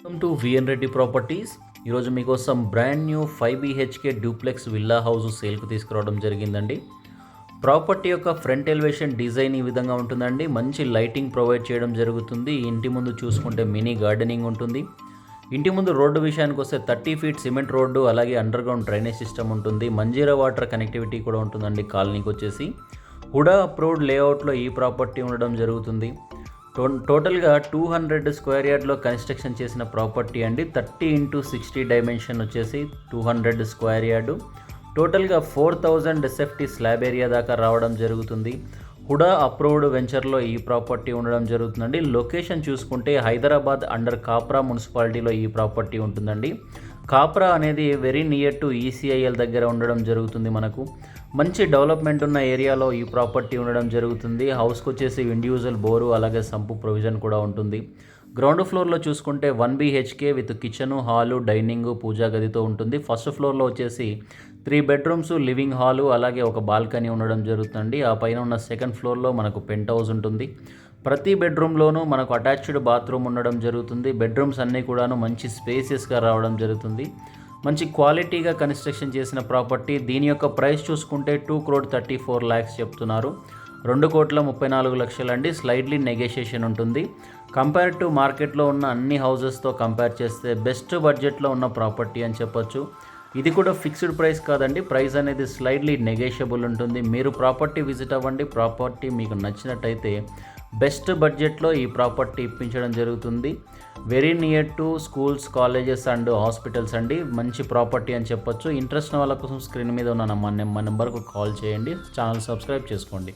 Welcome to VN Reddy properties. ఈరోజు మీకోసం brand new 5 BHK duplex villa house సేల్కు తీసుకురావడం జరిగిందండి. ప్రాపర్టీ యొక్క ఫ్రంట్ ఎలివేషన్ డిజైన్ ఈ విధంగా ఉంటుందండి. మంచి లైటింగ్ ప్రొవైడ్ చేయడం జరుగుతుంది. ఇంటి ముందు చూసుకుంటే మినీ గార్డెనింగ్ ఉంటుంది. ఇంటి ముందు రోడ్డు విషయానికి వస్తే 30 feet సిమెంట్ రోడ్డు, అలాగే అండర్ గ్రౌండ్ డ్రైనేజ్ సిస్టమ్ ఉంటుంది. మంజీరా వాటర్ కనెక్టివిటీ కూడా ఉంటుందండి. కాలనీకి వచ్చేసి హుడా అప్రూవ్డ్ లేఅవుట్లో ఈ ప్రాపర్టీ ఉండడం జరుగుతుంది. టోటల్గా 200 స్క్వేర్ యార్డ్లో కన్స్ట్రక్షన్ చేసిన ప్రాపర్టీ అండి. 30x60 డైమెన్షన్ వచ్చేసి 200 స్క్వేర్ యార్డు. టోటల్గా 4000 SFT స్లాబ్ ఏరియా దాకా రావడం జరుగుతుంది. హుడా అప్రూవ్డ్ వెంచర్లో ఈ ప్రాపర్టీ ఉండడం జరుగుతుందండి. లొకేషన్ చూసుకుంటే హైదరాబాద్ అండర్ కాప్రా మున్సిపాలిటీలో ఈ ప్రాపర్టీ ఉంటుందండి. కాప్రా అనేది వెరీ నియర్ టు ECIL దగ్గర ఉండడం జరుగుతుంది. మనకు మంచి డెవలప్మెంట్ ఉన్న ఏరియాలో ఈ ప్రాపర్టీ ఉండడం జరుగుతుంది. హౌస్కి వచ్చేసి ఇండివిజువల్ బోరు, అలాగే సంపు ప్రొవిజన్ కూడా ఉంటుంది. గ్రౌండ్ ఫ్లోర్లో చూసుకుంటే 1 BHK with kitchen, hall, dining, puja గదితో ఉంటుంది. ఫస్ట్ ఫ్లోర్లో వచ్చేసి 3 bedrooms, లివింగ్ హాలు, అలాగే ఒక బాల్కనీ ఉండడం జరుగుతుంది. ఆ పైన ఉన్న సెకండ్ ఫ్లోర్లో మనకు పెంట్ హౌస్ ఉంటుంది. ప్రతి బెడ్రూమ్లోనూ మనకు అటాచ్డ్ బాత్రూమ్ ఉండడం జరుగుతుంది. బెడ్రూమ్స్ అన్నీ కూడాను మంచి స్పేసియస్గా రావడం జరుగుతుంది. మంచి క్వాలిటీగా కన్స్ట్రక్షన్ చేసిన ప్రాపర్టీ. దీని యొక్క ప్రైస్ చూసుకుంటే 2,34,00,000 చెప్తున్నారు. 2,34,00,000 అండి. స్లైడ్లీ నెగోషియేషన్ ఉంటుంది. కంపేర్ టు మార్కెట్లో ఉన్న అన్ని హౌజెస్తో కంపేర్ చేస్తే బెస్ట్ బడ్జెట్లో ఉన్న ప్రాపర్టీ అని చెప్పొచ్చు. ఇది కూడా ఫిక్స్డ్ ప్రైస్ కాదండి. ప్రైస్ అనేది స్లైడ్లీ నెగోషియబుల్ ఉంటుంది. మీరు ప్రాపర్టీ విజిట్ అవ్వండి. ప్రాపర్టీ మీకు నచ్చినట్టయితే బెస్ట్ బడ్జెట్లో ఈ ప్రాపర్టీ ఇప్పించడం జరుగుతుంది. Very near to schools, colleges and hospitals అండి. మంచి ప్రాపర్టీ అని చెప్పొచ్చు. ఇంట్రెస్ట్ ఉన్న వాళ్ళ కోసం స్క్రీన్ మీద ఉన్న మా నెంబర్కు కాల్ చేయండి. ఛానల్ సబ్స్క్రైబ్ చేసుకోండి.